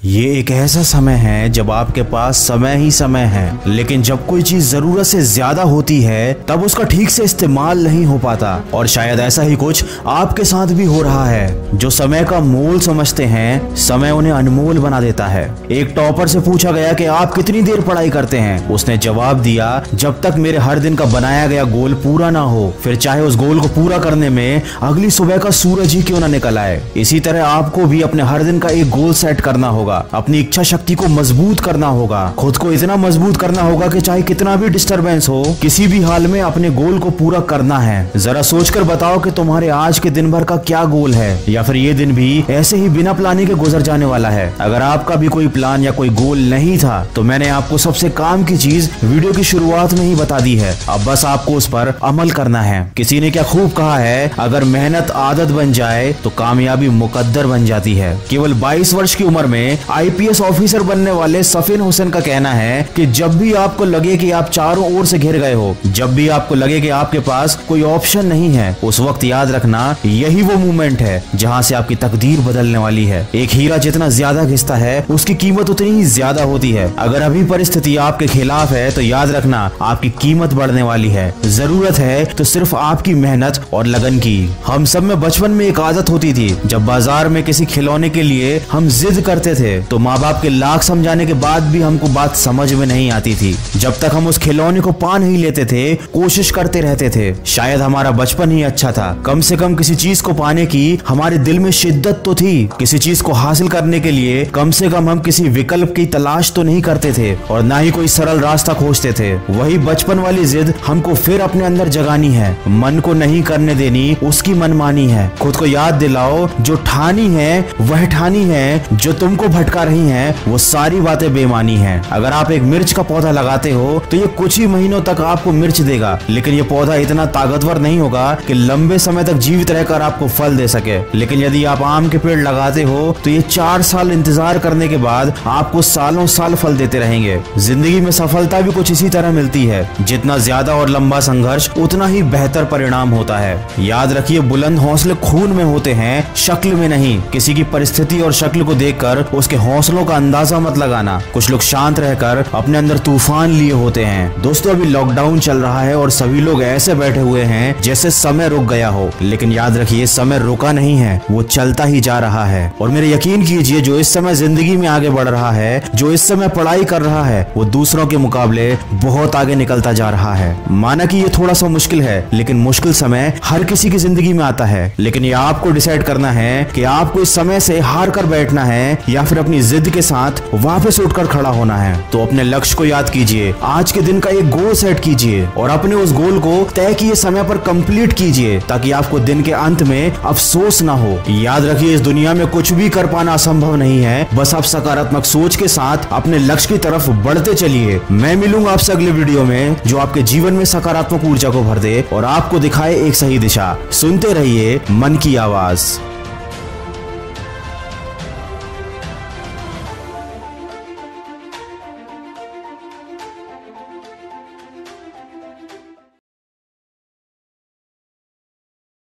ये एक ऐसा समय है जब आपके पास समय ही समय है, लेकिन जब कोई चीज जरूरत से ज्यादा होती है तब उसका ठीक से इस्तेमाल नहीं हो पाता। और शायद ऐसा ही कुछ आपके साथ भी हो रहा है। जो समय का मोल समझते हैं, समय उन्हें अनमोल बना देता है। एक टॉपर से पूछा गया कि आप कितनी देर पढ़ाई करते हैं। उसने जवाब दिया, जब तक मेरे हर दिन का बनाया गया गोल पूरा ना हो, फिर चाहे उस गोल को पूरा करने में अगली सुबह का सूरज ही क्यों ना निकल आए। इसी तरह आपको भी अपने हर दिन का एक गोल सेट करना होगा, अपनी इच्छा शक्ति को मजबूत करना होगा, खुद को इतना मजबूत करना होगा कि चाहे कितना भी डिस्टरबेंस हो, किसी भी हाल में अपने गोल को पूरा करना है। जरा सोचकर बताओ कि तुम्हारे आज के दिन भर का क्या गोल है, या फिर ये दिन भी ऐसे ही बिना प्लानिंग के गुजर जाने वाला है। अगर आपका भी कोई प्लान या कोई गोल नहीं था तो मैंने आपको सबसे काम की चीज वीडियो की शुरुआत में ही बता दी है। अब बस आपको उस पर अमल करना है। किसी ने क्या खूब कहा है, अगर मेहनत आदत बन जाए तो कामयाबी मुकद्दर बन जाती है। केवल 22 वर्ष की उम्र में आईपीएस ऑफिसर बनने वाले सफीन हुसैन का कहना है कि जब भी आपको लगे कि आप चारों ओर से घिर गए हो, जब भी आपको लगे कि आपके पास कोई ऑप्शन नहीं है, उस वक्त याद रखना यही वो मोमेंट है जहां से आपकी तकदीर बदलने वाली है। एक हीरा जितना ज्यादा घिसता है उसकी कीमत उतनी ही ज्यादा होती है। अगर अभी परिस्थिति आपके खिलाफ है तो याद रखना आपकी कीमत बढ़ने वाली है। जरूरत है तो सिर्फ आपकी मेहनत और लगन की। हम सब में बचपन में एक आदत होती थी, जब बाजार में किसी खिलौने के लिए हम जिद करते थे तो माँ बाप के लाख समझाने के बाद भी हमको बात समझ में नहीं आती थी। जब तक हम उस खिलौने को पा नहीं लेते थे, कोशिश करते रहते थे। शायद हमारा बचपन ही अच्छा था। कम से कम किसी चीज को पाने की हमारे दिल में शिद्दत तो थी। किसी चीज को हासिल करने के लिए कम से कम हम किसी विकल्प की तलाश तो नहीं करते थे, और ना ही कोई सरल रास्ता खोजते थे। वही बचपन वाली जिद हमको फिर अपने अंदर जगानी है। मन को नहीं करने देनी उसकी मनमानी है। खुद को याद दिलाओ, जो ठानी है वह ठानी है, जो तुमको भटका रही हैं वो सारी बातें बेमानी हैं। अगर आप एक मिर्च का पौधा लगाते हो तो ये कुछ ही महीनों तक आपको मिर्च देगा, लेकिन ये पौधा इतना ताकतवर नहीं होगा कि लंबे समय तक जीवित रहकर आपको फल दे सके। लेकिन यदि आप आम के पेड़ लगाते हो तो ये 4 साल इंतजार करने के बाद आपको सालों साल फल देते रहेंगे। जिंदगी में सफलता भी कुछ इसी तरह मिलती है। जितना ज्यादा और लंबा संघर्ष उतना ही बेहतर परिणाम होता है। याद रखिए, बुलंद हौसले खून में होते हैं, शक्ल में नहीं। किसी की परिस्थिति और शक्ल को देखकर उसके हौसलों का अंदाजा मत लगाना। कुछ लोग शांत रहकर अपने अंदर तूफान लिए होते हैं। दोस्तों, अभी लॉकडाउन चल रहा है और सभी लोग ऐसे बैठे हुए हैं जैसे समय रुक गया हो, लेकिन याद रखिए समय रुका नहीं है, वो चलता ही जा रहा है। और मेरे यकीन कीजिए, जो इस समय जिंदगी में आगे बढ़ रहा है, जो इस समय पढ़ाई कर रहा है, वो दूसरों के मुकाबले बहुत आगे निकलता जा रहा है। माना कि ये थोड़ा सा मुश्किल है, लेकिन मुश्किल समय हर किसी की जिंदगी में आता है। लेकिन ये आपको डिसाइड करना है कि आपको इस समय से हार कर बैठना है या फिर अपनी जिद के साथ वापस उठकर खड़ा होना है। तो अपने लक्ष्य को याद कीजिए, आज के दिन का एक गोल सेट कीजिए और अपने उस गोल को तय किए समय पर कंप्लीट कीजिए, ताकि आपको दिन के अंत में अफसोस ना हो। याद रखिए, इस दुनिया में कुछ भी कर पाना असंभव नहीं है। बस आप सकारात्मक सोच के साथ अपने लक्ष्य की तरफ बढ़ते चलिए। मैं मिलूंगा आपसे अगले वीडियो में, जो आपके जीवन में सकारात्मक ऊर्जा को भर दे और आपको दिखाए एक सही दिशा। सुनते रहिए मन की आवाज।